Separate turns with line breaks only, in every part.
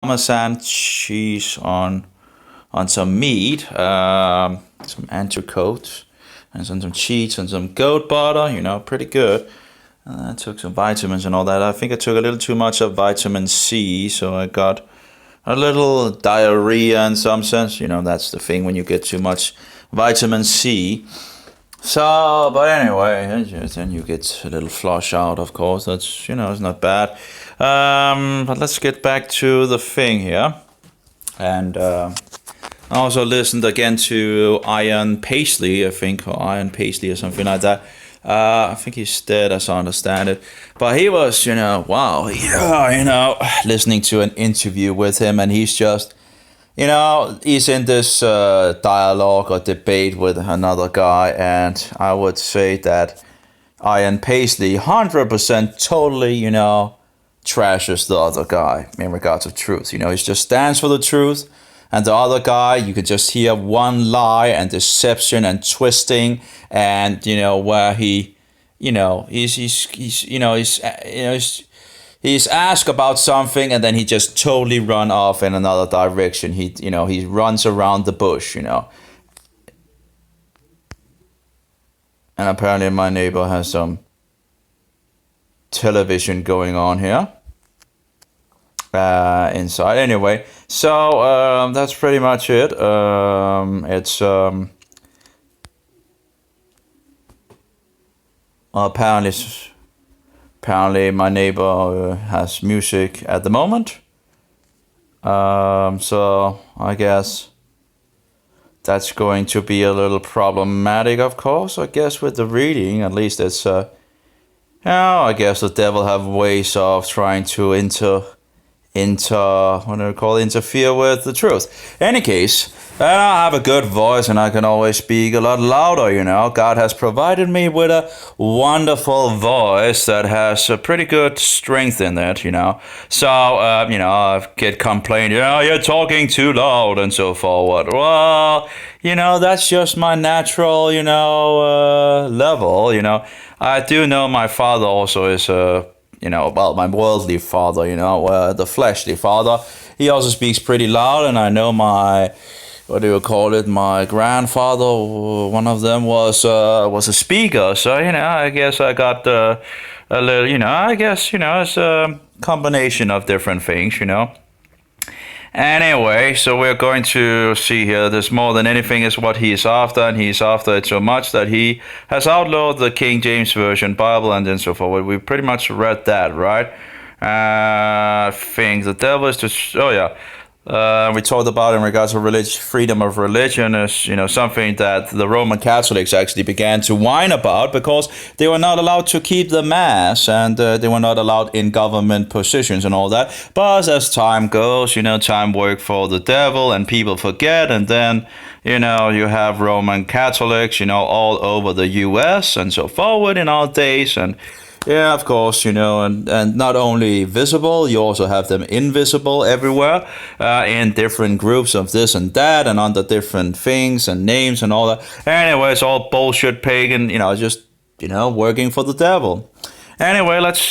Parmesan cheese on some meat, some entrecote, and some cheese and some goat butter. Pretty good. I took some vitamins and all that. I think I took a little too much of vitamin C, so I got a little diarrhea in some sense. That's the thing when you get too much vitamin C. So, but anyway, then you get a little flush out, of course. That's, it's not bad. But let's get back to the thing here. And I also listened again to Ian Paisley, I think, or Ian Paisley or something like that. I think he's dead, as I understand it. But he was, wow, listening to an interview with him, and he's just, he's in this dialogue or debate with another guy, and I would say that Ian Paisley 100% totally, trashes the other guy in regards of truth. He just stands for the truth, and the other guy, you could just hear one lie and deception and twisting, and where he, he's asked about something, and then he just totally run off in another direction. He runs around the bush. And apparently my neighbor has some television going on here inside. Anyway, so that's pretty much it. It's apparently my neighbor has music at the moment. So I guess that's going to be a little problematic, of course. I guess with the reading, at least it's I guess the devil have ways of trying to interfere with the truth. Any case, I have a good voice and I can always speak a lot louder. God has provided me with a wonderful voice that has a pretty good strength in it. So I get complained, you're talking too loud and so forward. Well, that's just my natural level. I do know my father also is my worldly father, the fleshly father. He also speaks pretty loud, and I know my grandfather, one of them was a speaker. So, I guess I got a little, I guess, it's a combination of different things. Anyway, so we're going to see here, this more than anything is what he is after, and he's after it so much that he has outlawed the King James Version Bible and then so forth. We pretty much read that, right? I think the devil is just, we talked about in regards to religion, freedom of religion is, something that the Roman Catholics actually began to whine about because they were not allowed to keep the mass, and they were not allowed in government positions and all that. But as time goes, time works for the devil and people forget, and then, you have Roman Catholics, all over the US and so forward in our days, and yeah, of course, and not only visible, you also have them invisible everywhere, in different groups of this and that, and under different things and names and all that. Anyway, it's all bullshit pagan, just, working for the devil. Anyway, let's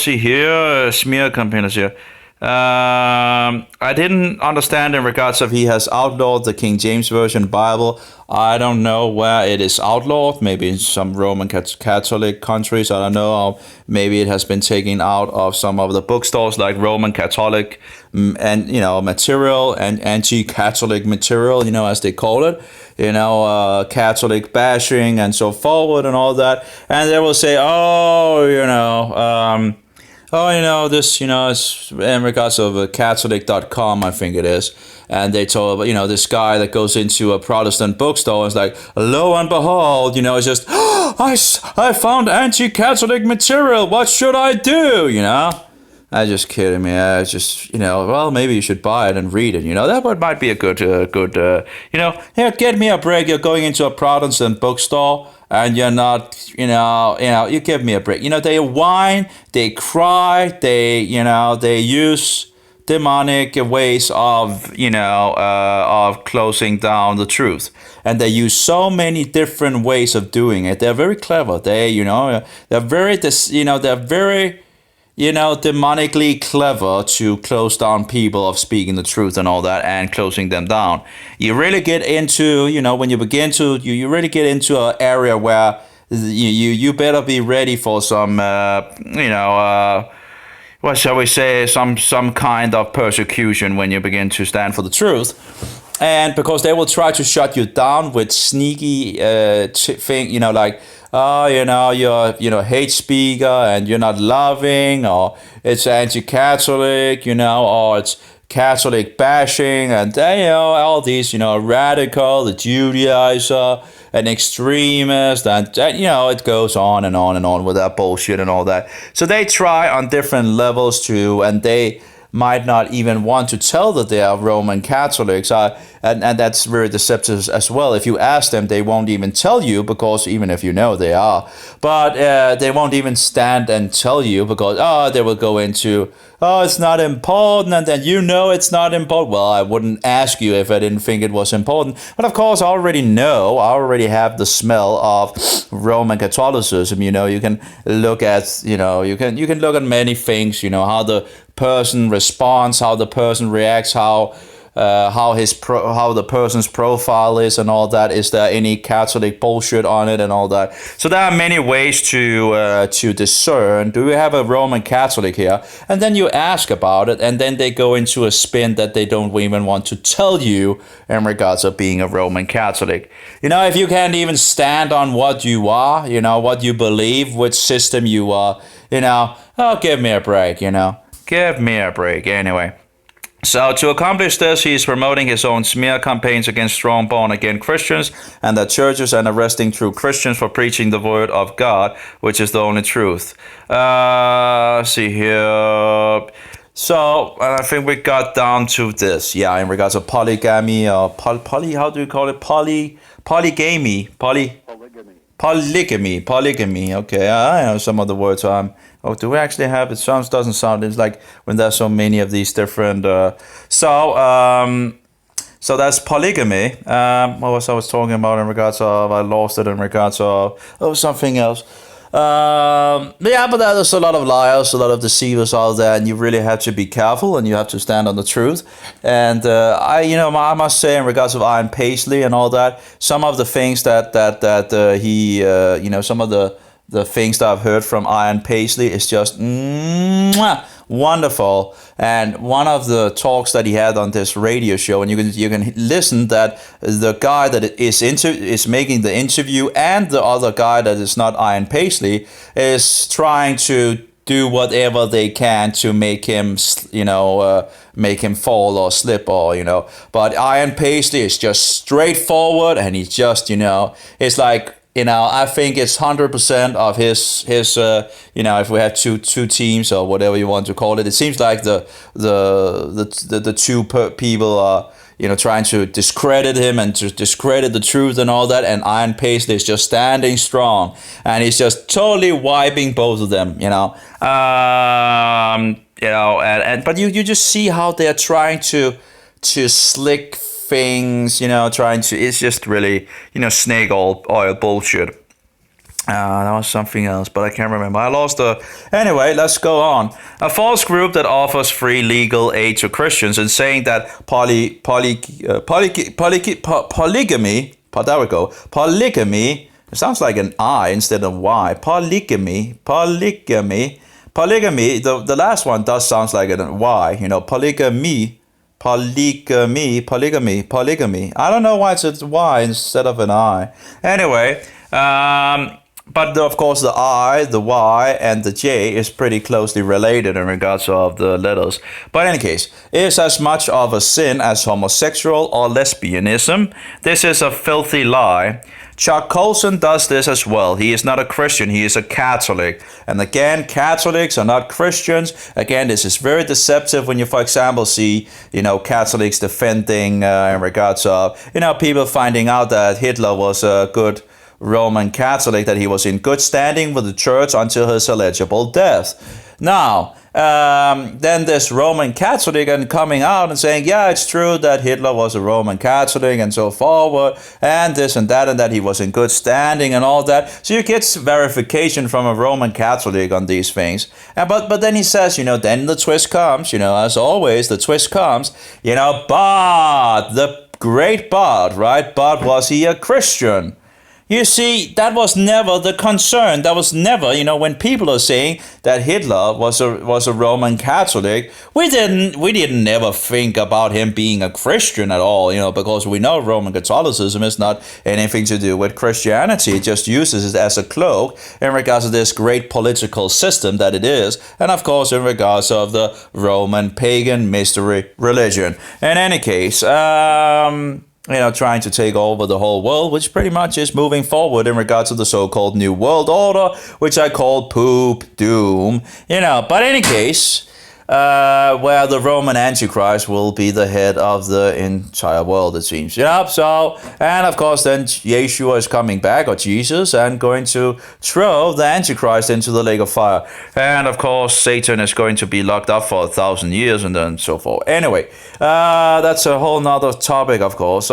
see here, smear campaigners here. I didn't understand in regards of he has outlawed the King James Version Bible. I don't know where it is outlawed. Maybe in some Roman Catholic countries. I don't know. Or maybe it has been taken out of some of the bookstores like Roman Catholic and material and anti-Catholic material. As they call it. Catholic bashing and so forward and all that. And they will say, this, it's in regards of Catholic.com, I think it is. And they told, this guy that goes into a Protestant bookstore and is like, lo and behold, it's just, I found anti-Catholic material. What should I do? I just kidding me. I just, well, maybe you should buy it and read it. That might be a good, here, get me a break. You're going into a Protestant bookstore and you're not, you give me a break. They whine, they cry, they use demonic ways of, of closing down the truth. And they use so many different ways of doing it. They're very clever. They're very, they're very demonically clever to close down people of speaking the truth and all that and closing them down. You really get into, when you begin to, you really get into an area where you better be ready for some, what shall we say, some kind of persecution when you begin to stand for the truth. And because they will try to shut you down with sneaky thing, like, oh, you're hate speaker and you're not loving, or it's anti-Catholic, or it's Catholic bashing, and all these, radical, the Judaizer, an extremist, and it goes on and on and on with that bullshit and all that. So they try on different levels to, and they might not even want to tell that they are Roman Catholics, and that's very deceptive as well. If you ask them, they won't even tell you, because even if you know they are, but they won't even stand and tell you, because they will go into, it's not important, and then it's not important. Well, I wouldn't ask you if I didn't think it was important, but of course I already know, I already have the smell of Roman Catholicism. You can look at, you can look at many things, how the person responds, how the person reacts, how the person's profile is and all that. Is there any Catholic bullshit on it and all that? So there are many ways to discern, do we have a Roman Catholic here? And then you ask about it, and then they go into a spin that they don't even want to tell you in regards of being a Roman Catholic. If you can't even stand on what you are, what you believe, which system you are, give me a break, Give me a break, anyway. So to accomplish this, he is promoting his own smear campaigns against strong born-again Christians and their churches, and arresting true Christians for preaching the word of God, which is the only truth. See here. So I think we got down to this, in regards to polygamy, or how do you call it? Polygamy. Polygamy. Okay, I know some of the words. Do we actually have it? Doesn't sound. It's like when there's so many of these different. So that's polygamy. What was I was talking about in regards of? I lost it in regards of something else. But there's a lot of liars, a lot of deceivers out there, and you really have to be careful, and you have to stand on the truth. And I must say, in regards of Ian Paisley and all that, some of the things that he, some of the things that I've heard from Ian Paisley is just wonderful. And one of the talks that he had on this radio show, and you can listen that the guy that is making the interview, and the other guy that is not Ian Paisley, is trying to do whatever they can to make him make him fall or slip, or but Ian Paisley is just straightforward, and he's just it's like, I think it's 100% of his if we have two teams or whatever you want to call it, it seems like the two people are trying to discredit him and to discredit the truth and all that, and Ian Paisley is just standing strong, and he's just totally wiping both of them, but you just see how they're trying to slick things, it's just really, snake oil bullshit. That was something else, but I can't remember. I lost the... Anyway, let's go on. A false group that offers free legal aid to Christians and saying that polygamy, there we go, polygamy, it sounds like an I instead of Y, polygamy, the last one does sound like a Y, polygamy. I don't know why it's a Y instead of an I. Anyway, but of course the I, the Y, and the J is pretty closely related in regards of the letters. But in any case, is as much of a sin as homosexual or lesbianism. This is a filthy lie. Chuck Colson does this as well. He is not a Christian, he is a Catholic. And again, Catholics are not Christians. Again, this is very deceptive when you, for example, see, Catholics defending in regards of, people finding out that Hitler was a good Roman Catholic, that he was in good standing with the church until his alleged death. Now, then this Roman Catholic and coming out and saying, yeah, it's true that Hitler was a Roman Catholic and so forward, and this and that he was in good standing and all that. So you get verification from a Roman Catholic on these things. But then he says, then the twist comes, as always, the twist comes, but the great but, right? But was he a Christian? You see, that was never the concern. That was never, when people are saying that Hitler was a Roman Catholic, we didn't never think about him being a Christian at all, because we know Roman Catholicism is not anything to do with Christianity. It just uses it as a cloak in regards to this great political system that it is, and of course in regards of the Roman pagan mystery religion. In any case, trying to take over the whole world, which pretty much is moving forward in regards to the so-called New World Order, which I call poop doom. But in any case, where the Roman Antichrist will be the head of the entire world, it seems. So, and of course then Yeshua is coming back, or Jesus, and going to throw the Antichrist into the lake of fire. And of course Satan is going to be locked up for 1,000 years and then so forth. Anyway, that's a whole nother topic, of course.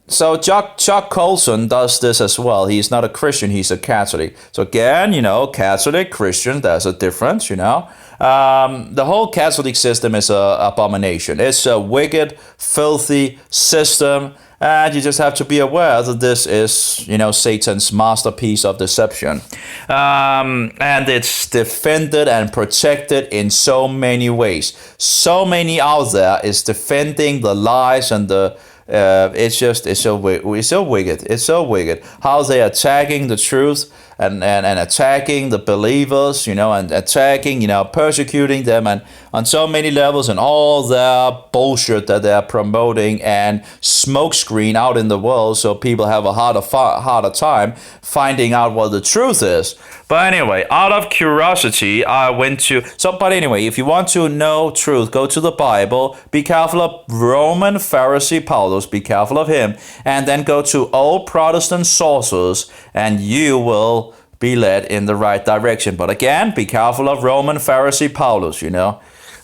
So Chuck Colson does this as well. He's not a Christian, he's a Catholic. So again, Catholic, Christian, there's a difference, The whole Catholic system is an abomination. It's a wicked, filthy system. And you just have to be aware that this is, Satan's masterpiece of deception. And it's defended and protected in so many ways. So many out there is defending the lies and the it's so wicked. It's so wicked how they're attacking the truth and attacking the believers, and attacking, persecuting them, and on so many levels, and all their bullshit that they're promoting and smokescreen out in the world, so people have a harder time finding out what the truth is. But anyway, out of curiosity, I went to... But anyway, if you want to know truth, go to the Bible. Be careful of Roman Pharisee Paulus. Be careful of him. And then go to old Protestant sources, and you will be led in the right direction. But again, be careful of Roman Pharisee Paulus, In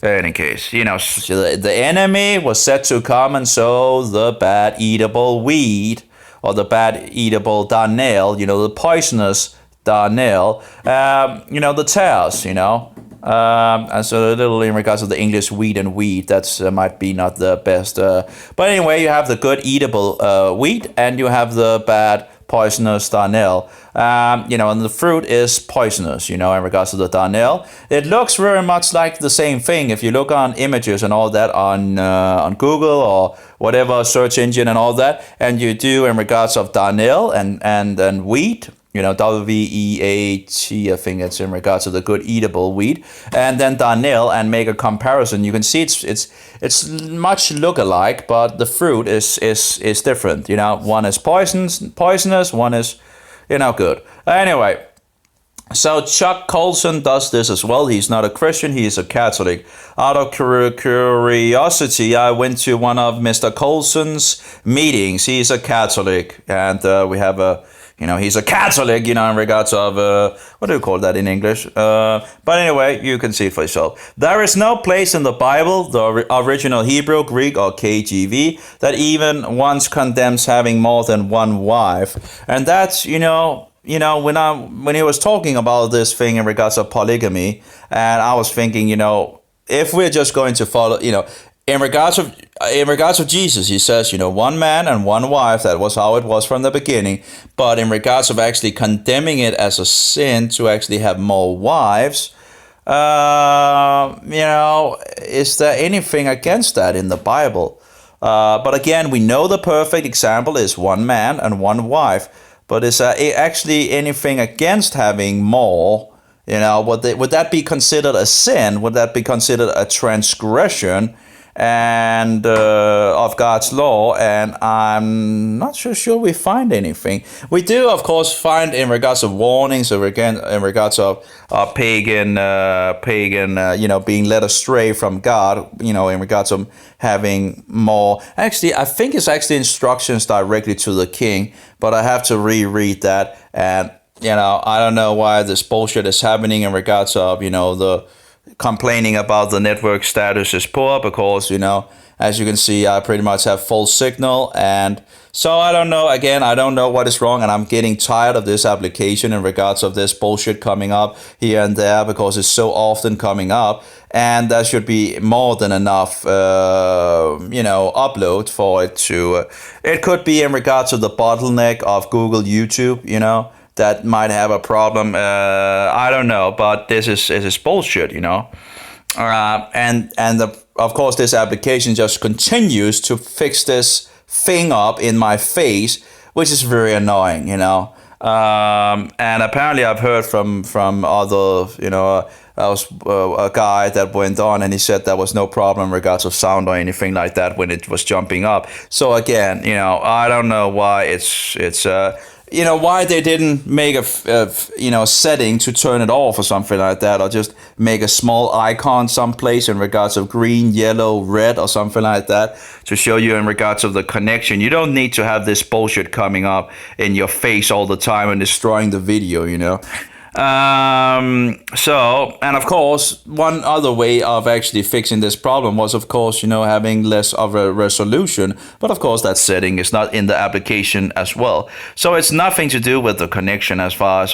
any case, the enemy was set to come and sow the bad eatable weed, or the bad eatable darnel, the poisonous darnel, the tares, and so a little in regards to the English wheat and wheat, that's might be not the best. But anyway, you have the good eatable wheat, and you have the bad poisonous darnel. And the fruit is poisonous, in regards to the darnel. It looks very much like the same thing. If you look on images and all that on Google or whatever search engine and all that, and you do in regards of darnel and wheat, WEAT, I think it's in regards to the good eatable wheat, and then darnel, and make a comparison. You can see it's much look-alike, but the fruit is different. One is poisonous, one is good. Anyway, so Chuck Colson does this as well. He's not a Christian, he is a Catholic. Out of curiosity, I went to one of Mr. Colson's meetings. He's a Catholic, and we have he's a Catholic, in regards of, what do you call that in English? But anyway, you can see it for yourself. There is no place in the Bible, the original Hebrew, Greek, or KJV, that even once condemns having more than one wife. And that's, when he was talking about this thing in regards of polygamy, and I was thinking, if we're just going to follow, in regards of Jesus, he says, one man and one wife, that was how it was from the beginning. But in regards of actually condemning it as a sin to actually have more wives, is there anything against that in the Bible? But again, we know the perfect example is one man and one wife. But is there actually anything against having more? Would that be considered a sin? Would that be considered a transgression and of God's law? And I'm not so sure we find anything. We do, of course, find in regards of warnings, or again in regards of pagan, being led astray from God. In regards of having more. Actually, I think it's actually instructions directly to the king, but I have to reread that. And I don't know why this bullshit is happening in regards of complaining about the network status is poor because, as you can see, I pretty much have full signal. And so I don't know, again, I don't know what is wrong, and I'm getting tired of this application in regards of this bullshit coming up here and there because it's so often coming up. And there should be more than enough, upload for it to. It could be in regards to the bottleneck of Google YouTube, that might have a problem. I don't know, but this is bullshit, of course, this application just continues to fix this thing up in my face, which is very annoying, and apparently I've heard from other, there was a guy that went on and he said there was no problem in regards of sound or anything like that when it was jumping up. So again, I don't know why it's why they didn't make a setting to turn it off or something like that, or just make a small icon someplace in regards of green, yellow, red or something like that to show you in regards of the connection. You don't need to have this bullshit coming up in your face all the time and destroying the video, and of course, one other way of actually fixing this problem was, of course, having less of a resolution. But of course, that setting is not in the application as well. So it's nothing to do with the connection as far as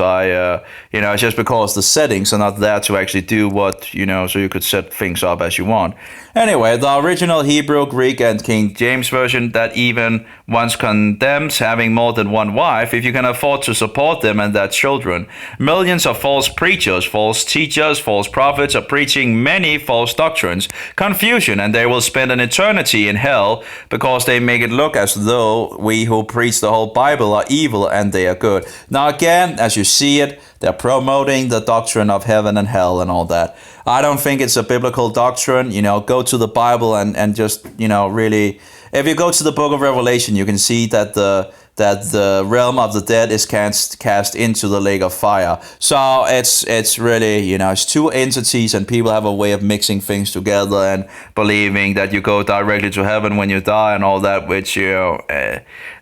it's just because the settings are not there to actually do what, so you could set things up as you want. Anyway, the original Hebrew, Greek, and King James Version that even once condemns having more than one wife if you can afford to support them and their children. Millions of false preachers, false teachers, false prophets are preaching many false doctrines, confusion, and they will spend an eternity in hell because they make it look as though we who preach the whole Bible are evil and they are good. Now again, as you see it, they're promoting the doctrine of heaven and hell and all that. I don't think it's a biblical doctrine. Go to the Bible and just, really, if you go to the book of Revelation, you can see that the realm of the dead is cast into the lake of fire. So it's really, it's two entities, and people have a way of mixing things together and believing that you go directly to heaven when you die and all that, which,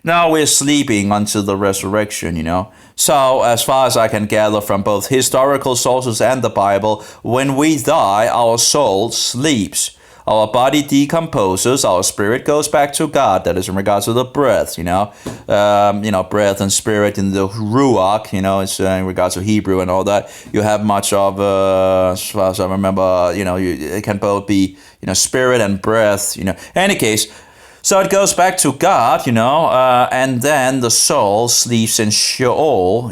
now we're sleeping until the resurrection, So as far as I can gather from both historical sources and the Bible, when we die, our soul sleeps. Our body decomposes, our spirit goes back to God. That is in regards to the breath, breath and spirit in the ruach, it's in regards to Hebrew and all that. You have much of, as far as I remember, it can both be, spirit and breath, Any case, so it goes back to God, and then the soul sleeps in Sheol,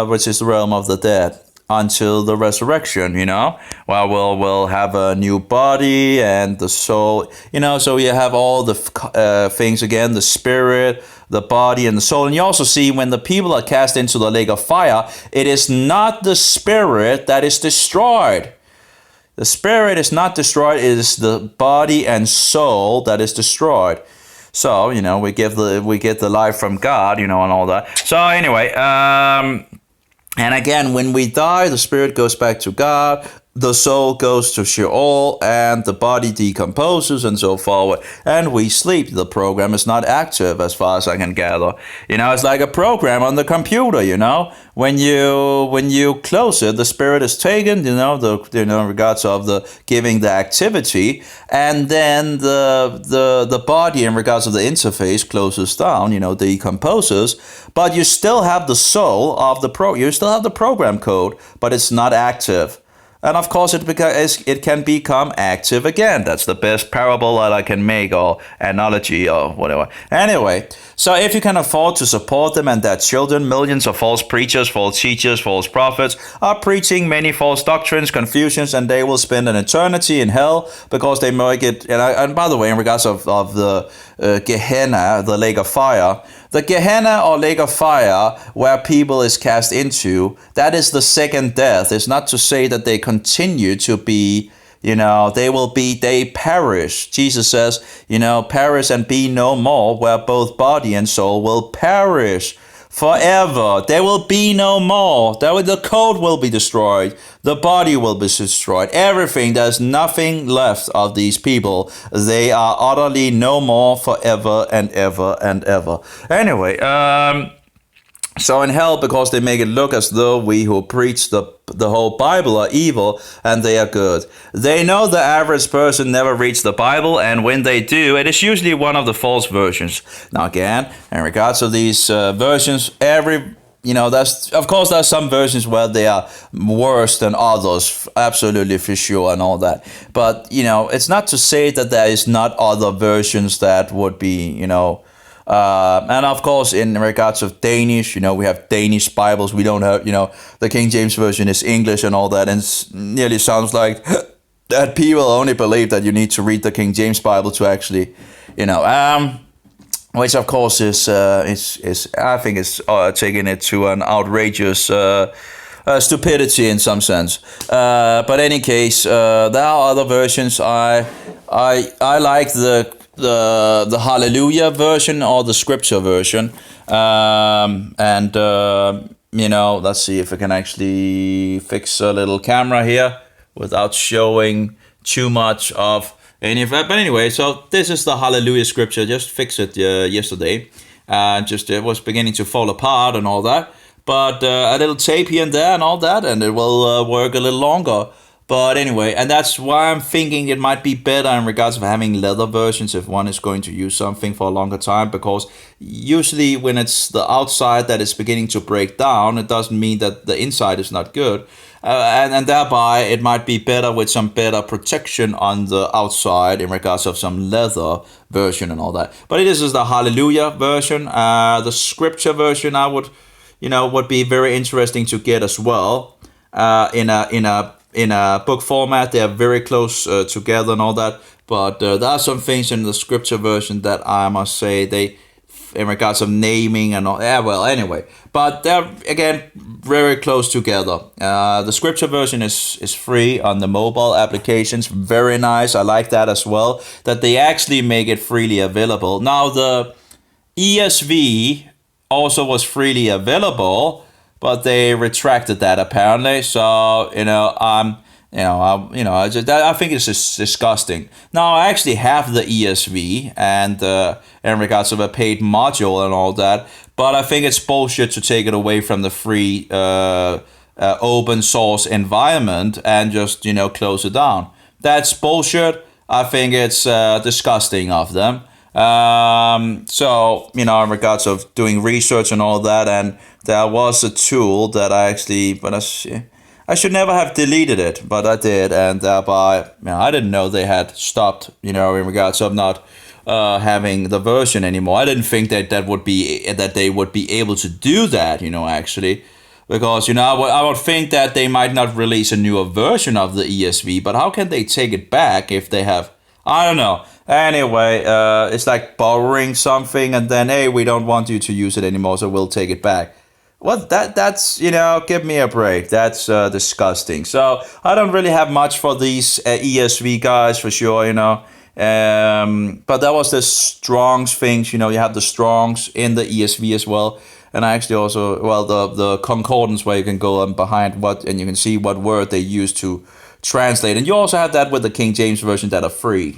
which is the realm of the dead, until the resurrection, Well, we'll have a new body and the soul, so you have all the things again, the spirit, the body, and the soul. And you also see when the people are cast into the lake of fire, it is not the spirit that is destroyed. The spirit is not destroyed, it is the body and soul that is destroyed. So, we get the life from God, and all that. So anyway, and again, when we die, the spirit goes back to God, the soul goes to Sheol, and the body decomposes and so forward, and we sleep. The program is not active as far as I can gather. It's like a program on the computer, When you close it, the spirit is taken, in regards of the giving the activity, and then the body in regards of the interface closes down, decomposes, but you still have the soul of you still have the program code, but it's not active. And of course, it can become active again. That's the best parable that I can make, or analogy, or whatever. Anyway, so if you can afford to support them and their children, millions of false preachers, false teachers, false prophets are preaching many false doctrines, confusions, and they will spend an eternity in hell because they make it. And by the way, in regards of the Gehenna, the lake of fire, the Gehenna or lake of fire where people is cast into, that is the second death. It's not to say that they continue to be, they perish. Jesus says, perish and be no more, where both body and soul will perish forever. There will be no more. The code will be destroyed. The body will be destroyed. Everything. There's nothing left of these people. They are utterly no more forever and ever and ever. Anyway, so in hell, because they make it look as though we who preach the the whole Bible are evil and they are good. They know the average person never reads the Bible, and when they do, it is usually one of the false versions. Now again, in regards to these versions, there's some versions where they are worse than others, absolutely for sure, and all that. But it's not to say that there is not other versions that would be, and of course, in regards of Danish, we have Danish Bibles. We don't have, the King James Version is English and all that, and it nearly sounds like that people only believe that you need to read the King James Bible to actually, which of course is I think is taking it to an outrageous stupidity in some sense. But any case, there are other versions. I like the Hallelujah version or the Scripture version, let's see if I can actually fix a little camera here without showing too much of any of that. But anyway, so this is the Hallelujah Scripture. Just fixed it yesterday. It was beginning to fall apart and all that. But a little tape here and there and all that, and it will work a little longer. But anyway, and that's why I'm thinking it might be better in regards of having leather versions if one is going to use something for a longer time, because usually when it's the outside that is beginning to break down, it doesn't mean that the inside is not good. And thereby it might be better with some better protection on the outside in regards of some leather version and all that. But this is the Hallelujah version. The Scripture version I would be very interesting to get as well. In a book format, they are very close together and all that. But there are some things in the Scripture version that I must say in regards of naming and all. Yeah, well, anyway. But they're, again, very close together. The Scripture version is free on the mobile applications. Very nice. I like that as well, that they actually make it freely available. Now, the ESV also was freely available, but they retracted that apparently. So, I think it's just disgusting. Now, I actually have the ESV and in regards of a paid module and all that, but I think it's bullshit to take it away from the free open source environment and just, close it down. That's bullshit. I think it's disgusting of them. So, in regards of doing research and all that, and there was a tool that I should never have deleted it, but I did, and thereby, I didn't know they had stopped, in regards of not having the version anymore. I didn't think that they would be able to do that, actually, because, I would think that they might not release a newer version of the ESV, but how can they take it back if they have, I don't know. Anyway, it's like borrowing something and then, hey, we don't want you to use it anymore, so we'll take it back. Well, that's, give me a break. That's disgusting. So I don't really have much for these ESV guys for sure, but that was the Strong's things, you have the Strong's in the ESV as well. And I actually also, the concordance where you can go behind and you can see what word they use to translate. And you also have that with the King James Version that are free,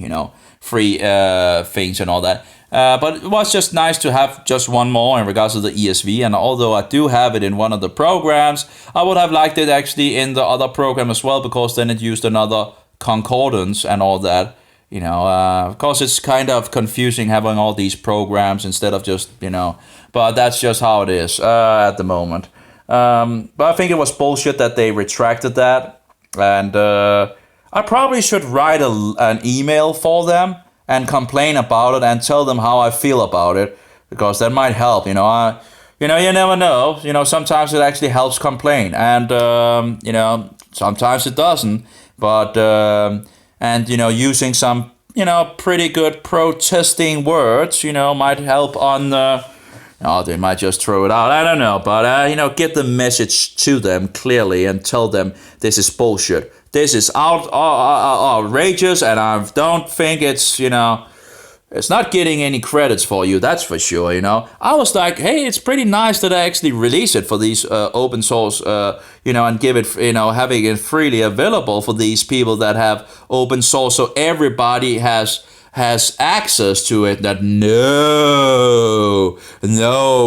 free things and all that. But it was just nice to have just one more in regards to the ESV. And although I do have it in one of the programs, I would have liked it actually in the other program as well, because then it used another concordance and all that. Of course, it's kind of confusing having all these programs instead of just, but that's just how it is at the moment. But I think it was bullshit that they retracted that. And I probably should write an email for them and complain about it and tell them how I feel about it, because that might help. You never know. Sometimes it actually helps complain, and sometimes it doesn't. But using some pretty good protesting words, might help on the. They might just throw it out. I don't know, but get the message to them clearly and tell them this is bullshit. This is outrageous, and I don't think it's it's not getting any credits for you. That's for sure. I was like, hey, it's pretty nice that I actually release it for these open source, and give it, having it freely available for these people that have open source, so everybody has access to it. That no,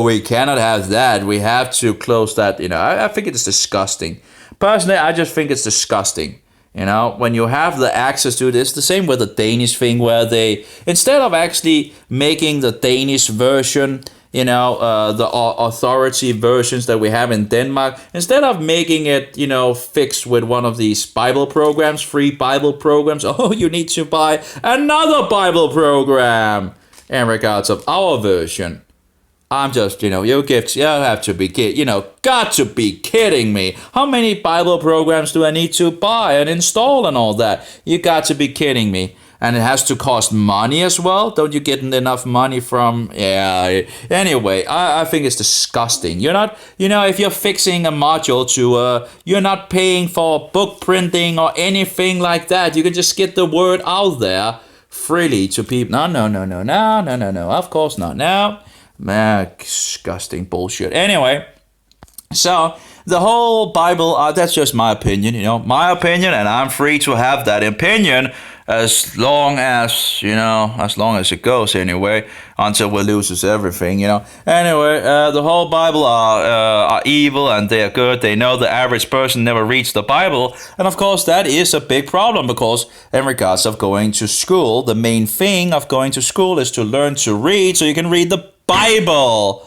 we cannot have that. We have to close that. I think it is disgusting. Personally, I just think it's disgusting. You know, when you have the access to this, the same with the Danish thing, where they, instead of actually making the Danish version, you know, the authority versions that we have in Denmark, instead of making it, you know, fixed with one of these Bible programs, free Bible programs, oh, you need to buy another Bible program in regards of our version. I'm just, you know, you have to be got to be kidding me. How many Bible programs do I need to buy and install and all that? You got to be kidding me. And it has to cost money as well. Don't you get enough money from, yeah. Anyway, I think it's disgusting. You're not, you know, if you're fixing a module to, you're not paying for book printing or anything like that. You can just get the word out there freely to people. No. Of course not. No. Man, disgusting bullshit. Anyway, so the whole Bible, that's just my opinion, you know, my opinion, and I'm free to have that opinion as long as, you know, as long as it goes anyway, until we loses everything, you know. Anyway, the whole Bible are evil and they are good. They know the average person never reads the Bible. And of course, that is a big problem because in regards of going to school, the main thing of going to school is to learn to read so you can read the Bible.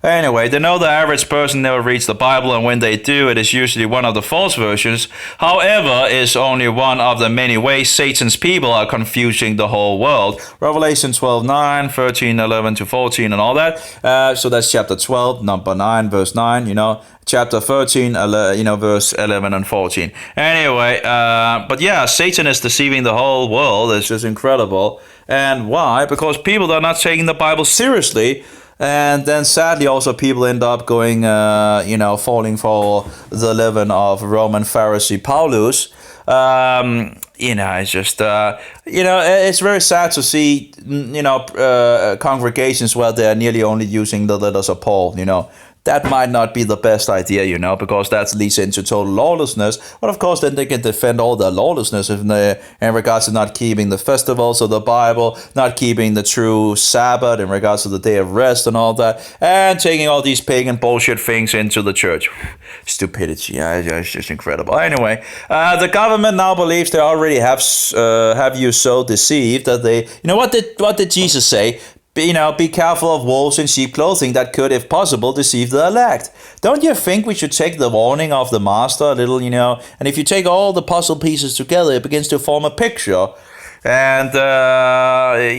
Anyway, they know the average person never reads the Bible, and when they do, it is usually one of the false versions. However, it's only one of the many ways Satan's people are confusing the whole world. Revelation 12:9, 13:11 to 14, and all that. So that's chapter 12, number 9, verse 9, you know. Chapter 13, you know, verse 11 and 14. Anyway, but yeah, Satan is deceiving the whole world. It's just incredible. And why? Because people are not taking the Bible seriously. And then sadly also people end up going, you know, falling for the leaven of Roman Pharisee Paulus. You know, it's just, you know, it's very sad to see, you know, congregations where they're nearly only using the letters of Paul, you know. That might not be the best idea, you know, because that leads into total lawlessness. But of course, then they can defend all their lawlessness in regards to not keeping the festivals of the Bible, not keeping the true Sabbath in regards to the day of rest and all that, and taking all these pagan bullshit things into the church. Stupidity, yeah, it's just incredible. Anyway, the government now believes they already have you so deceived that they, you know, what did Jesus say? You know, be careful of wolves in sheep clothing that could, if possible, deceive the elect. Don't you think we should take the warning of the master a little, you know? And if you take all the puzzle pieces together, it begins to form a picture. And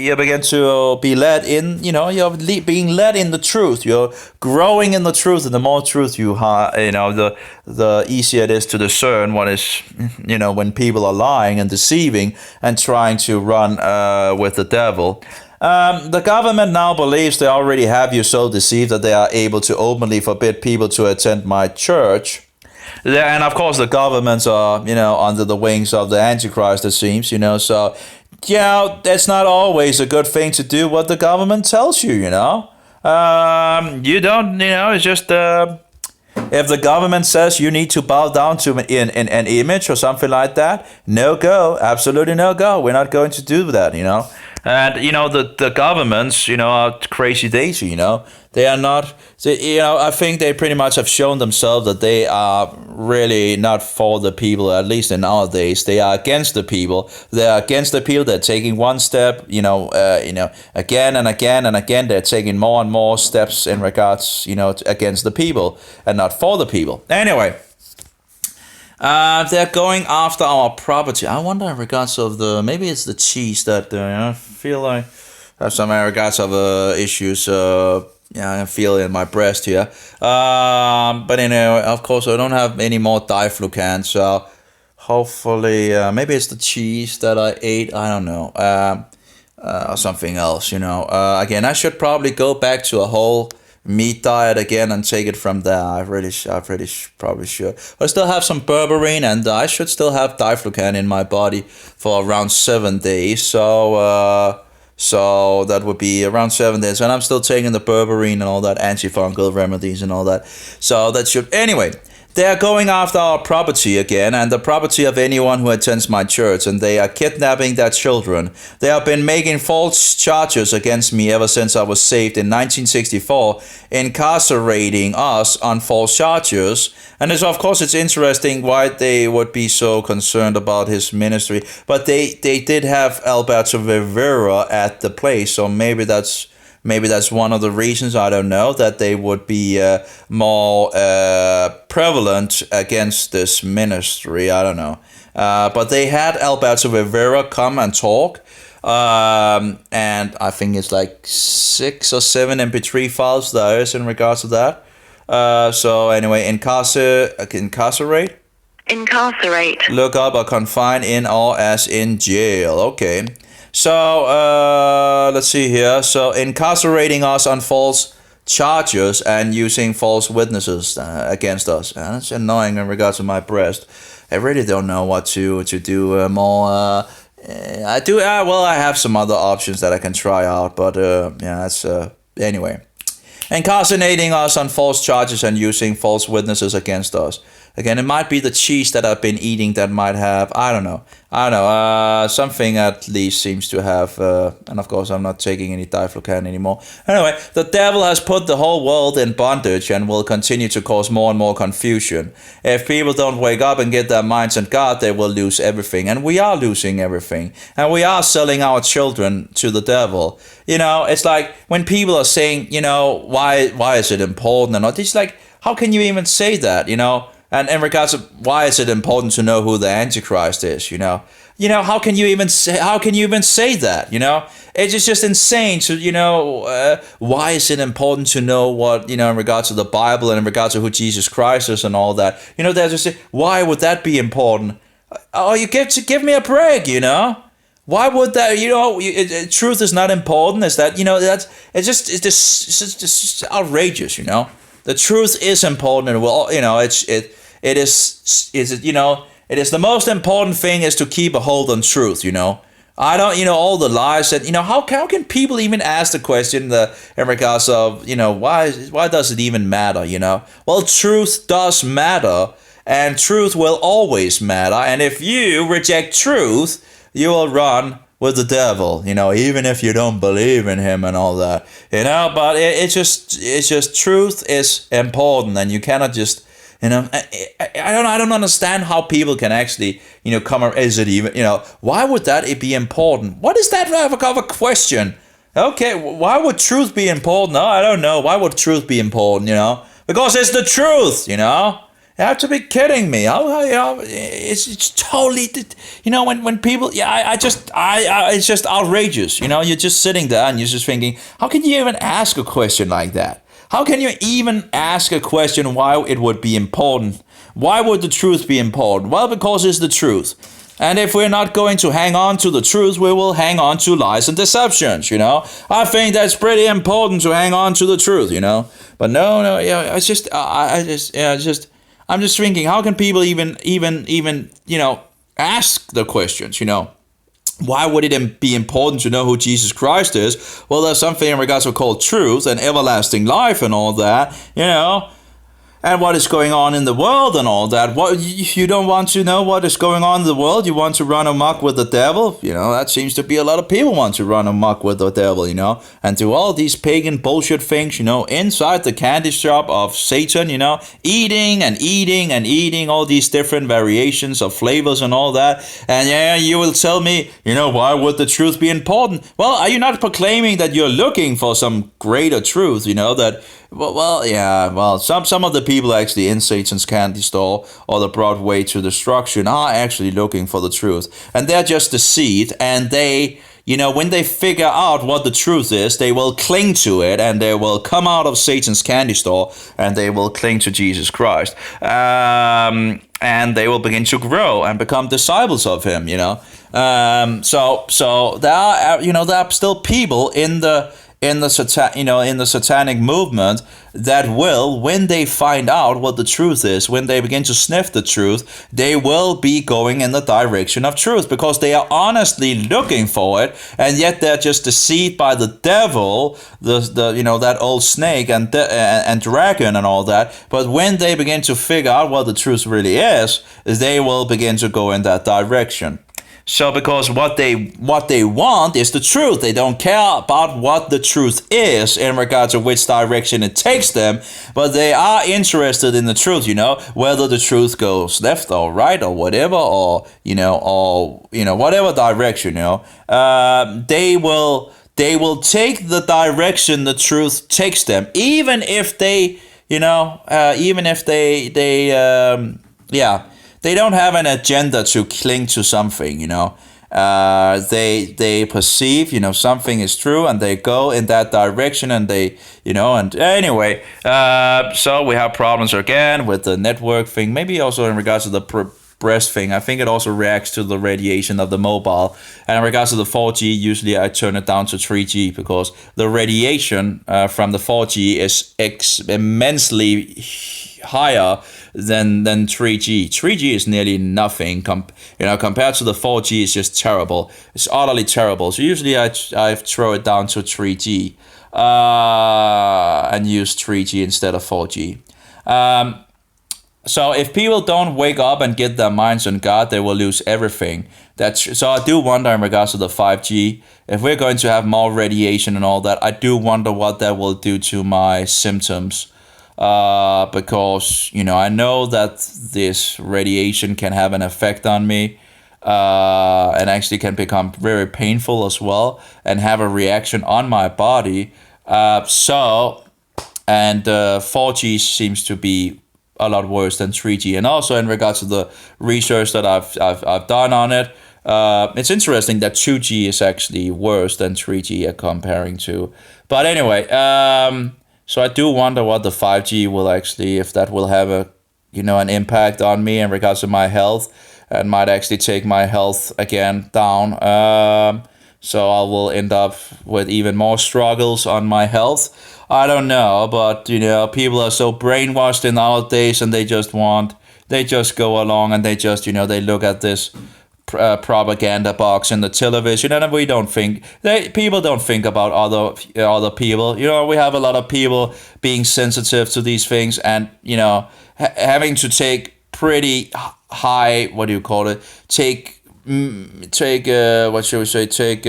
you begin to be led in, you know, you're being led in the truth. You're growing in the truth. And the more truth you have, you know, the easier it is to discern what is, you know, when people are lying and deceiving and trying to run with the devil. The government now believes they already have you so deceived that they are able to openly forbid people to attend my church. And of course, the governments are, you know, under the wings of the Antichrist, it seems, you know. So, yeah, it's not always a good thing to do what the government tells you, you know. You don't, you know, it's just... if the government says you need to bow down to an image or something like that, no go, absolutely no go. We're not going to do that, you know. And, you know, the governments, you know, are crazy daisy, you know. They are not, you know, I think they pretty much have shown themselves that they are really not for the people, at least in our days. They are against the people. They are against the people. They're taking one step, you know, again and again and again. They're taking more and more steps in regards, you know, against the people and not for the people. Anyway. They're going after our property. I wonder in regards of maybe it's the cheese that I feel like have some regards of issues. I feel in my breast here. But anyway, of course, I don't have any more diflucan, so hopefully, maybe it's the cheese that I ate. I don't know, or something else. You know, again, I should probably go back to a whole meat diet again and take it from there. I really probably should. But I still have some berberine, and I should still have diflucan in my body for around 7 days. So that would be around 7 days, and I'm still taking the berberine and all that antifungal remedies and all that. So that should anyway. They are going after our property again and the property of anyone who attends my church, and they are kidnapping their children. They have been making false charges against me ever since I was saved in 1964, incarcerating us on false charges. And of course, it's interesting why they would be so concerned about his ministry. But they did have Alberto Rivera at the place, so maybe that's one of the reasons, I don't know, that they would be more prevalent against this ministry. I don't know. But they had Alberto Rivera come and talk. And I think it's like 6 or 7 MP3 files there is in regards to that. So anyway, incarcerate?
Incarcerate.
Look up or confine in or as in jail. Okay. So, let's see here. So, incarcerating us on false charges and using false witnesses against us. And it's annoying in regards to my breast. I really don't know what to do more. I do. Well, I have some other options that I can try out. But, yeah, that's... anyway. Incarcerating us on false charges and using false witnesses against us. Again, it might be the cheese that I've been eating that might have, I don't know. Something at least seems to have, and of course I'm not taking any diflucan anymore. Anyway, the devil has put the whole world in bondage and will continue to cause more and more confusion. If people don't wake up and get their minds on God, they will lose everything. And we are losing everything. And we are selling our children to the devil. You know, it's like when people are saying, you know, why is it important? And all, it's like, how can you even say that, you know? And in regards to why is it important to know who the Antichrist is, you know? How can you even say that, you know? It's just insane to, why is it important to know what, in regards to the Bible and in regards to who Jesus Christ is and all that? They're just, why would that be important? Oh, you give me a break, you know? Why would that, truth is not important, is that, it's just outrageous, you know? The truth is important, and well, it is the most important thing is to keep a hold on truth, you know. I don't, all the lies that, how can people even ask the question in regards of, why does it even matter, you know? Well, truth does matter, and truth will always matter, and if you reject truth, you will run with the devil, even if you don't believe in him and all that, but it's just truth is important, and you cannot just, I don't understand how people can actually, come, is it even, why would that be important? What is that of a question? Okay, why would truth be important? No, I don't know. Why would truth be important, Because it's the truth, You have to be kidding me. It's totally, when people, it's just outrageous. You're just sitting there and you're just thinking, how can you even ask a question like that? How can you even ask a question why it would be important? Why would the truth be important? Well, because it's the truth. And if we're not going to hang on to the truth, we will hang on to lies and deceptions, I think that's pretty important to hang on to the truth, But no, I'm just thinking, how can people even ask the questions, Why would it be important to know who Jesus Christ is? Well, there's something in regards to called truth and everlasting life and all that, and what is going on in the world and all that. What, you don't want to know what is going on in the world? You want to run amok with the devil? That seems to be a lot of people want to run amok with the devil, and do all these pagan bullshit things, inside the candy shop of Satan, eating and eating and eating all these different variations of flavors and all that. And yeah, you will tell me, why would the truth be important? Well, are you not proclaiming that you're looking for some greater truth, that... Well, some of the people actually in Satan's candy store or the broad way to destruction are actually looking for the truth. And they're just deceived, and they, when they figure out what the truth is, they will cling to it, and they will come out of Satan's candy store, and they will cling to Jesus Christ. And they will begin to grow and become disciples of him, So there are, there are still people in in the in the satanic movement that will, when they find out what the truth is, when they begin to sniff the truth, they will be going in the direction of truth because they are honestly looking for it, and yet they're just deceived by the devil, the that old snake and dragon and all that. But when they begin to figure out what the truth really is, they will begin to go in that direction. So because what they want is the truth. They don't care about what the truth is in regards to which direction it takes them, but they are interested in the truth, whether the truth goes left or right or whatever, or whatever direction, they will take the direction the truth takes them, even if they they don't have an agenda to cling to something, they perceive, something is true, and they go in that direction, and they, and anyway, so we have problems again with the network thing, maybe also in regards to the breast thing. I think it also reacts to the radiation of the mobile. And in regards to the 4G, usually I turn it down to 3G because the radiation from the 4G is immensely higher than 3G. 3G is nearly nothing. Compared to the 4G, it's just terrible. It's utterly terrible. So usually I throw it down to 3G and use 3G instead of 4G. So if people don't wake up and get their minds on God, they will lose everything. So I do wonder in regards to the 5G, if we're going to have more radiation and all that, I do wonder what that will do to my symptoms. Because, I know that this radiation can have an effect on me, and actually can become very painful as well and have a reaction on my body. 4G seems to be a lot worse than 3G. And also in regards to the research that I've done on it, it's interesting that 2G is actually worse than 3G comparing to. But anyway, so I do wonder what the 5G will actually, if that will have an impact on me in regards to my health, and might actually take my health again down. So I will end up with even more struggles on my health. I don't know, but people are so brainwashed in nowadays, and they just go along, and they just they look at this propaganda box in the television, and we don't think people don't think about other people. We have a lot of people being sensitive to these things, and having to take pretty high, what do you call it? Take what should we say? Take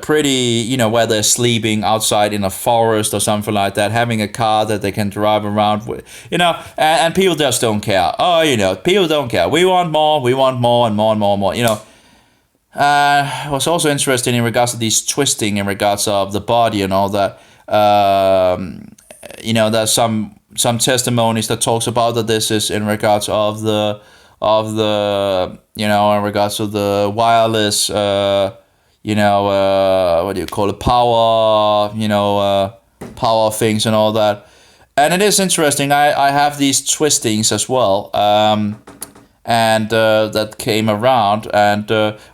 pretty, where they're sleeping outside in a forest or something like that, having a car that they can drive around with, and people just don't care. People don't care. We want more, and more, and more. What's also interesting in regards to these twisting in regards of the body and all that, there's some testimonies that talks about that this is in regards of the in regards to the wireless, what do you call it, power, power things and all that. And it is interesting. I have these twistings as well, and that came around, and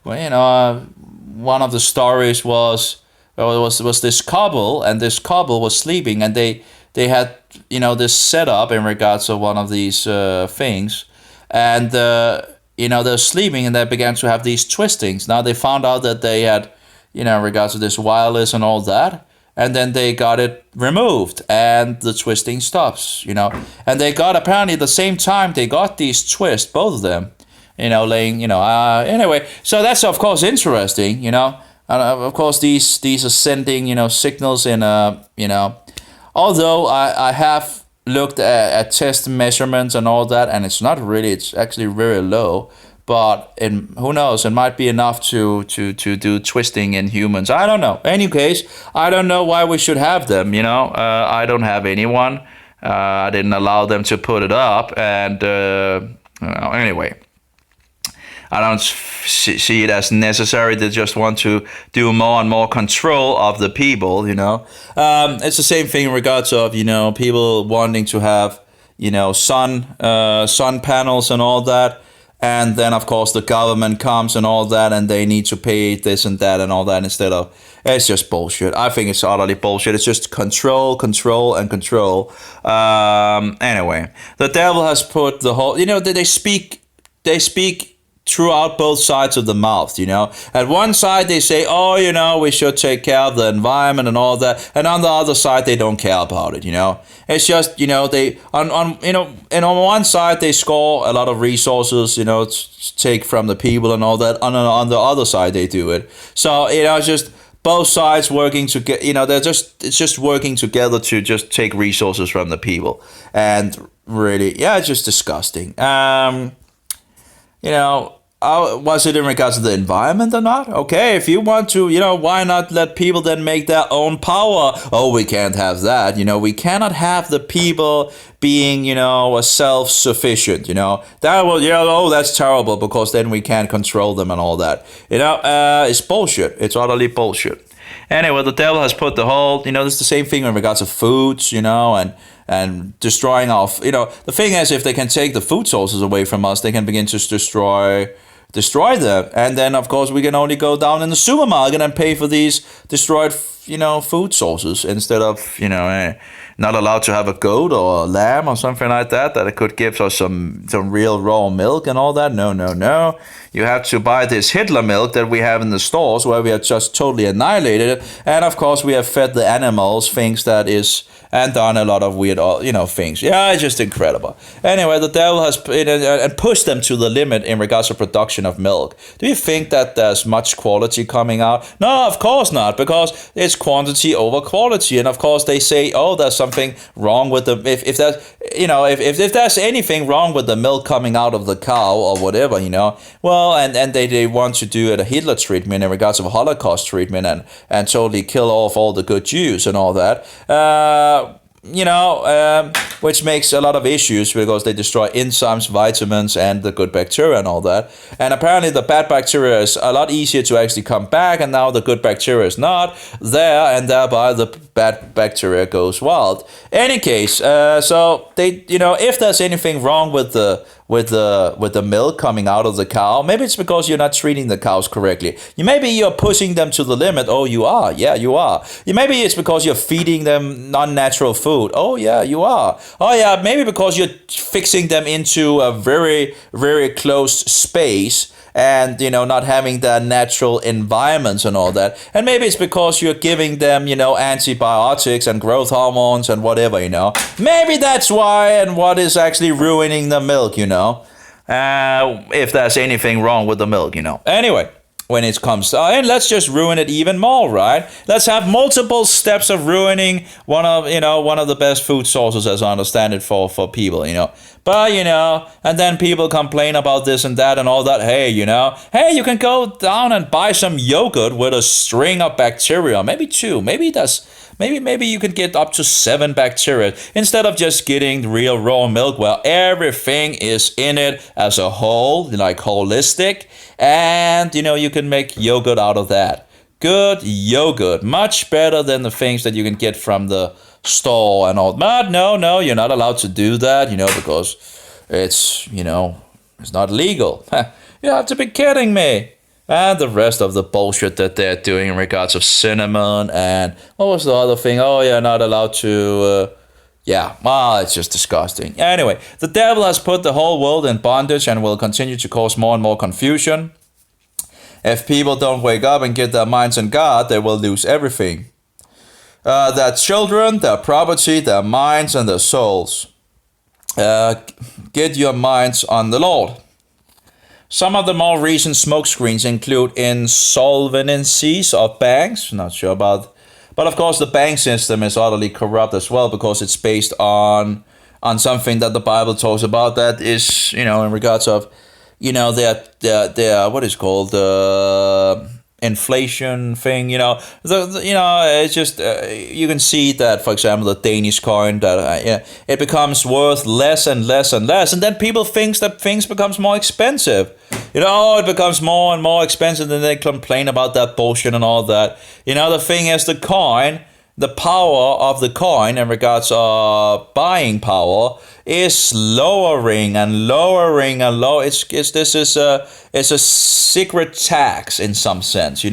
one of the stories was this couple, and this couple was sleeping, and they had this setup in regards to one of these things, and they're sleeping, and they began to have these twistings. Now they found out that they had, in regards to this wireless and all that, and then they got it removed, and the twisting stops, and they got, apparently at the same time, they got these twists, both of them, laying, anyway, so that's of course interesting, and of course these are sending, signals in, although I have looked at test measurements and all that, and it's actually very low, but who knows, it might be enough to do twisting in humans. I don't know. Any case, I don't know why we should have them, I don't have anyone. I didn't allow them to put it up, and anyway, I don't see it as necessary. They just want to do more and more control of the people, It's the same thing in regards of, people wanting to have, sun panels and all that. and then of course the government comes and all that, and they need to pay this and that and all that instead of. It's just bullshit. I think it's utterly bullshit. It's just control, control, and control. Anyway, the devil has put the whole. They speak throughout both sides of the mouth, At one side they say, oh, we should take care of the environment and all that, and on the other side they don't care about it, It's just, they and on one side they score a lot of resources, take from the people and all that. On the other side they do it. So, it's just both sides working together, it's just working together to just take resources from the people. And really, it's just disgusting. Was it in regards to the environment or not? Okay, if you want to, why not let people then make their own power? Oh, we can't have that. We cannot have the people being, self-sufficient, That will, that's terrible because then we can't control them and all that. It's bullshit. It's utterly bullshit. Anyway, the devil has put the whole, it's the same thing in regards to foods, and destroying our, the thing is, if they can take the food sources away from us, they can begin to destroy them. And then, of course, we can only go down in the supermarket and pay for these destroyed, food sources instead of, not allowed to have a goat or a lamb or something like that it could give us some real raw milk and all that. No. You have to buy this Hitler milk that we have in the stores where we are just totally annihilated it. And, of course, we have fed the animals things that is... and done a lot of weird, things. Yeah, it's just incredible. Anyway, the devil has and pushed them to the limit in regards to production of milk. Do you think that there's much quality coming out? No, of course not, because it's quantity over quality. And of course, they say, oh, there's something wrong with the if there's anything wrong with the milk coming out of the cow or whatever, well, and they want to do a Hitler treatment in regards of Holocaust treatment and totally kill off all the good Jews and all that. Which makes a lot of issues because they destroy enzymes, vitamins, and the good bacteria and all that. And apparently the bad bacteria is a lot easier to actually come back, and now the good bacteria is not there, and thereby the bad bacteria goes wild. Any case, so they, if there's anything wrong with the milk coming out of the cow, maybe it's because you're not treating the cows correctly. Maybe you're pushing them to the limit. Oh, you are. Yeah, you are. Maybe it's because you're feeding them non-natural food. Oh, yeah, you are. Oh, yeah, maybe because you're fixing them into a very, very close space and, not having their natural environments and all that. And maybe it's because you're giving them, antibiotics and growth hormones and whatever, Maybe that's why, and what is actually ruining the milk, if there's anything wrong with the milk, Anyway, when it comes to, and let's just ruin it even more, right? Let's have multiple steps of ruining one of the best food sources, as I understand it, for people, But, and then people complain about this and that and all that. Hey, you can go down and buy some yogurt with a string of bacteria, maybe two, maybe you could get up to 7 bacteria instead of just getting real raw milk where everything is in it as a whole, like holistic, and you can make yogurt out of that. Good yogurt, much better than the things that you can get from the store and all. But no, you're not allowed to do that, because it's not legal. You have to be kidding me. And the rest of the bullshit that they're doing in regards of cinnamon and what was the other thing? Oh, you're not allowed to, it's just disgusting. Anyway, the devil has put the whole world in bondage and will continue to cause more and more confusion. If people don't wake up and get their minds on God, they will lose everything. Their children, their property, their minds, and their souls. Get your minds on the Lord. Some of the more recent smokescreens include insolvencies of banks. Not sure about, but of course the bank system is utterly corrupt as well because it's based on something that the Bible talks about that is, in regards of, their what is called the inflation thing. It's just you can see that, for example, the Danish coin that it becomes worth less and less and less, and then people think that things becomes more expensive. It becomes more and more expensive, and they complain about that bullshit and all that. The thing is, the coin the power of the coin in regards of buying power is lowering and lowering and low. It's a secret tax in some sense,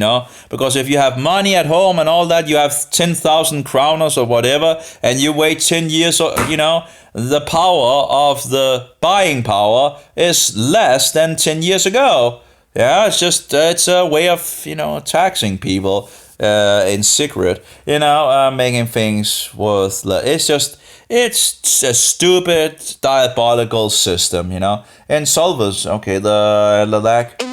because if you have money at home and all that, you have 10,000 kroners or whatever, and you wait 10 years, the power of the buying power is less than 10 years ago. Yeah, it's a way of taxing people in secret, making things worth. It's a stupid diabolical system, Insolvency, okay, the lack.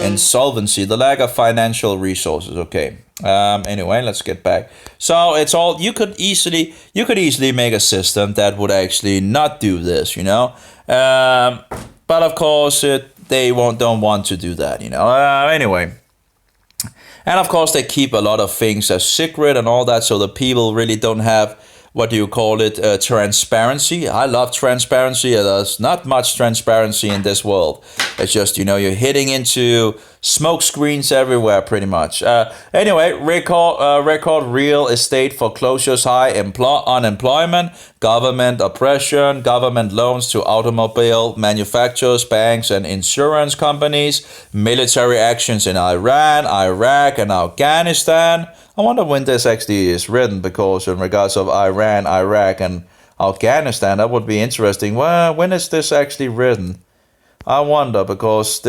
Insolvency, the lack of financial resources. Okay. Anyway, let's get back. So it's all you could easily make a system that would actually not do this, but of course they don't want to do that, Anyway. And of course, they keep a lot of things as secret and all that, so the people really don't have, what do you call it, transparency. I love transparency. There's not much transparency in this world. It's just, you're hitting into smoke screens everywhere, pretty much. Anyway, record real estate foreclosures, high unemployment, government oppression, government loans to automobile manufacturers, banks, and insurance companies, military actions in Iran, Iraq, and Afghanistan. I wonder when this actually is written, because in regards of Iran, Iraq, and Afghanistan, that would be interesting. Well, when is this actually written? I wonder, because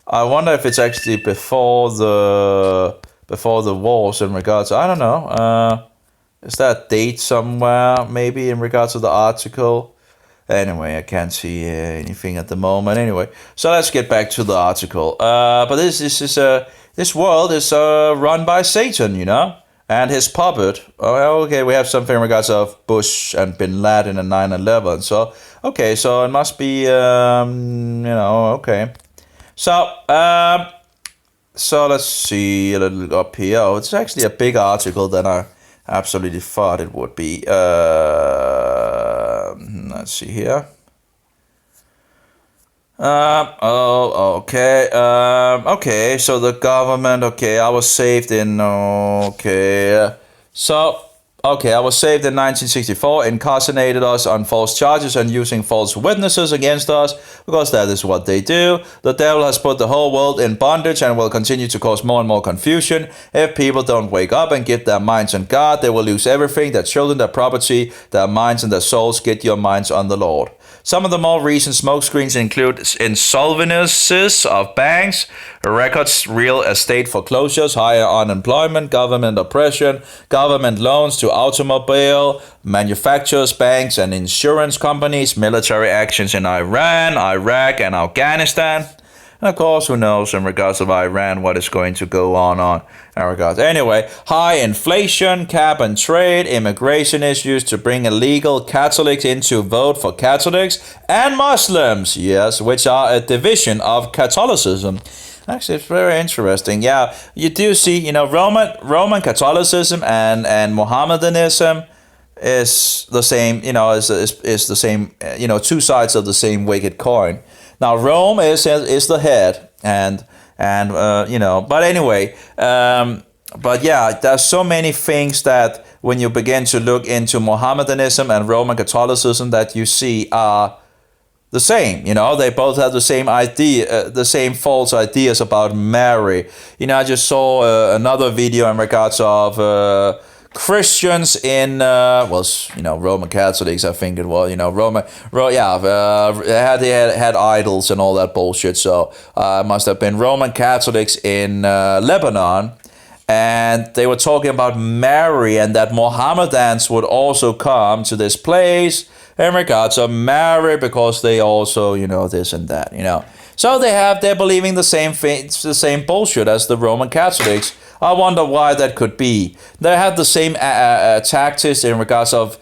I wonder if it's actually before the wars in regards. I don't know. Is that date somewhere? Maybe in regards to the article. Anyway, I can't see anything at the moment. Anyway, so let's get back to the article. But this world is run by Satan, and his puppet. Oh, okay, we have something in regards of Bush and Bin Laden and 9/11. So okay, so it must be okay. So let's see a little up here. Oh, it's actually a bigger article than I absolutely thought it would be. Let's see here. Okay. Okay, so the government, okay, I was saved in, okay. I was saved in 1964, incarcerated us on false charges and using false witnesses against us, because that is what they do. The devil has put the whole world in bondage and will continue to cause more and more confusion. If people don't wake up and get their minds on God, they will lose everything, their children, their property, their minds and their souls. Get your minds on the Lord. Some of the more recent smokescreens include insolvencies of banks, records real estate foreclosures, higher unemployment, government oppression, government loans to automobile manufacturers, banks, and insurance companies, military actions in Iran, Iraq, and Afghanistan. And of course, who knows in regards of Iran what is going to go on in regards. Anyway, high inflation, cap and trade, immigration issues to bring illegal Catholics in to vote for Catholics, and Muslims, yes, which are a division of Catholicism. Actually, it's very interesting. Yeah, you do see, Roman Catholicism and Mohammedanism is the same, is the same, two sides of the same wicked coin. Now, Rome is the head, and but anyway, but yeah, there's so many things that when you begin to look into Mohammedanism and Roman Catholicism that you see are the same. They both have the same idea, the same false ideas about Mary. I just saw another video in regards of Christians in Roman Catholics, I think it was, they had idols and all that bullshit. So it must have been Roman Catholics in Lebanon, and they were talking about Mary and that Mohammedans would also come to this place in regards of Mary, because they also this and that, So they're believing the same thing, the same bullshit as the Roman Catholics. I wonder why that could be. They have the same tactics in regards of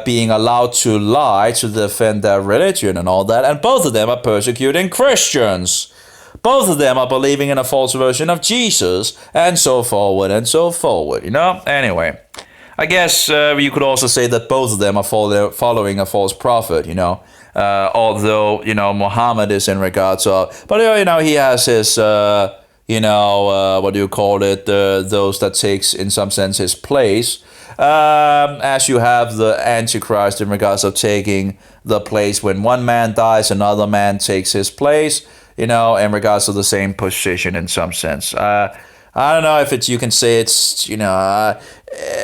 being allowed to lie to defend their religion and all that. And both of them are persecuting Christians. Both of them are believing in a false version of Jesus, and so forward and so forward, Anyway, I guess you could also say that both of them are following a false prophet, Although, Muhammad is in regards of, but he has his what do you call it, those that takes in some sense his place, as you have the Antichrist in regards of taking the place when one man dies, another man takes his place, in regards to the same position in some sense. I don't know if it's, you can say it's,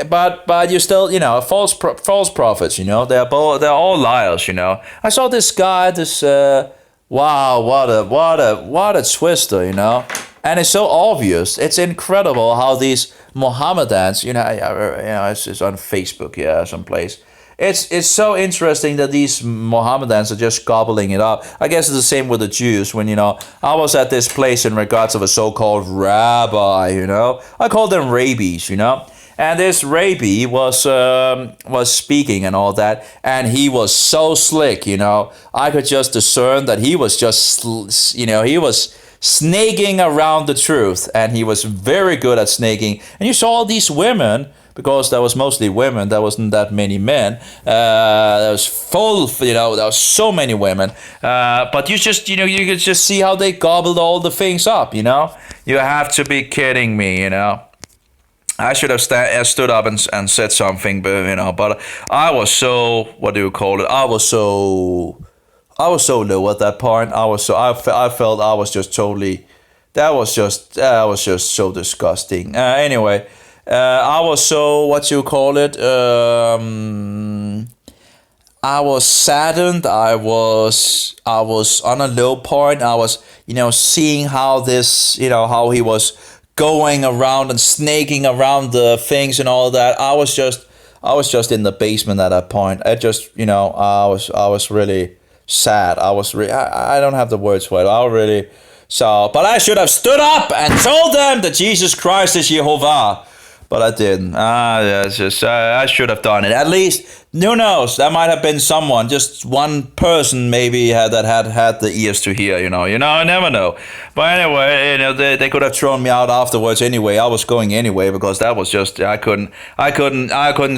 but you still, false prophets, they're all liars. I saw this guy, wow, what a twister, and it's so obvious. It's incredible how these Mohammedans, it's on Facebook, someplace. It's so interesting that these Mohammedans are just gobbling it up. I guess it's the same with the Jews. When I was at this place in regards of a so-called rabbi. I call them rabbis. And this rabbi was speaking and all that, and he was so slick. I could just discern that he was just he was snaking around the truth, and he was very good at snaking. And you saw all these women, because there was mostly women, there wasn't that many men. There was full, there was so many women. But you could just see how they gobbled all the things up. You have to be kidding me. I should have stood up and said something, but I was so, what do you call it? I was so low at that point. I felt I was just totally, that was just so disgusting. Anyway, I was so, what you call it? I was saddened. I was on a low point. I was, seeing how this, how he was going around and snaking around the things and all that. I was just in the basement at that point. I just, I was really sad. I don't have the words for it. But I should have stood up and told them that Jesus Christ is Jehovah. But I didn't. I should have done it. At least, who knows? There might have been someone, just one person maybe that had the ears to hear. I never know. But anyway, they could have thrown me out afterwards. Anyway, I was going anyway because that was just I couldn't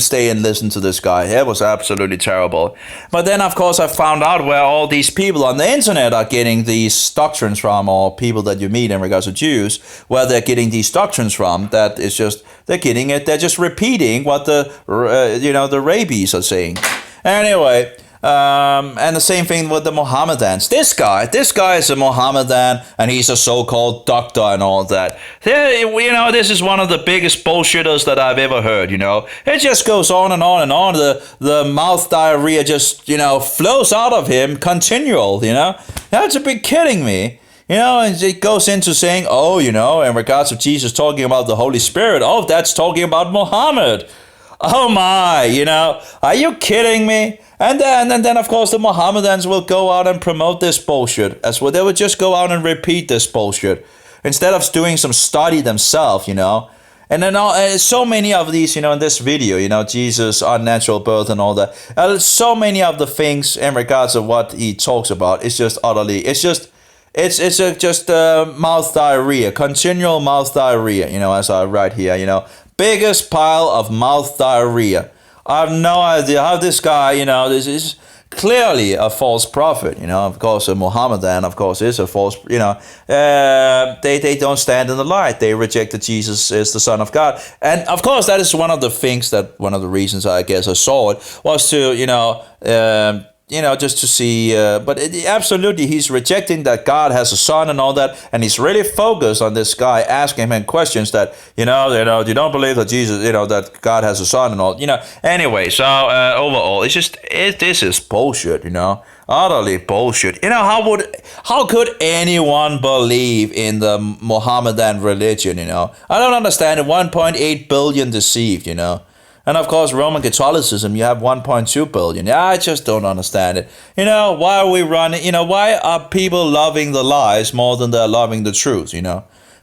stay and listen to this guy. It was absolutely terrible. But then, of course, I found out where all these people on the internet are getting these doctrines from, or people that you meet in regards to Jews, where they're getting these doctrines from. That is just, they're getting it. They're just repeating what the rabbis are saying. Anyway, and the same thing with the Mohammedans. This guy is a Mohammedan, and he's a so-called doctor and all that. This is one of the biggest bullshitters that I've ever heard. It just goes on and on and on. The mouth diarrhea just flows out of him continual. You have to be kidding me. And it goes into saying, in regards to Jesus talking about the Holy Spirit, that's talking about Muhammad. Oh my, are you kidding me? And then of course the Mohammedans will go out and promote this bullshit as well. They would just go out and repeat this bullshit instead of doing some study themselves, And then so many of these, in this video, Jesus, unnatural birth and all that. So many of the things in regards of what he talks about, it's just utterly, it's just mouth diarrhea, continual mouth diarrhea, as I write here, biggest pile of mouth diarrhea. I have no idea how this guy, this is clearly a false prophet, of course a Mohammedan, of course, is a false, they don't stand in the light. They reject that Jesus is the Son of God. And of course that is one of the reasons I guess I saw it was to, just to see, but absolutely, he's rejecting that God has a son and all that, and he's really focused on this guy asking him questions that, you don't believe that Jesus, that God has a son and all, Anyway, so overall, this is bullshit, utterly bullshit. How could anyone believe in the Mohammedan religion, I don't understand it. 1.8 billion deceived, And of course, Roman Catholicism, you have 1.2 billion. I just don't understand it. Why are we running? Why are people loving the lies more than they're loving the truth?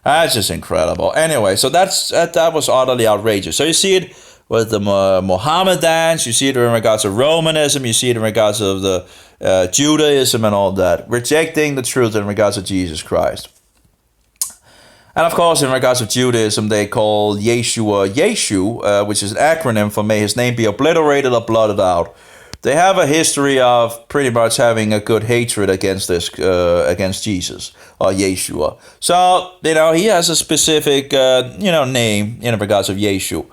That's just incredible. Anyway, so that was utterly outrageous. So you see it with the Mohammedans, you see it in regards to Romanism, you see it in regards of the Judaism and all that, rejecting the truth in regards to Jesus Christ. And of course, in regards to Judaism, they call Yeshua Yeshu, which is an acronym for may his name be obliterated or blotted out. they have a history of pretty much having a good hatred against Jesus or Yeshua. So he has a specific name in regards of Yeshua.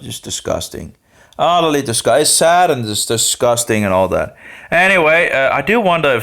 Just disgusting. Utterly disgusting. It's sad and it's disgusting and all that. Anyway, I do wonder if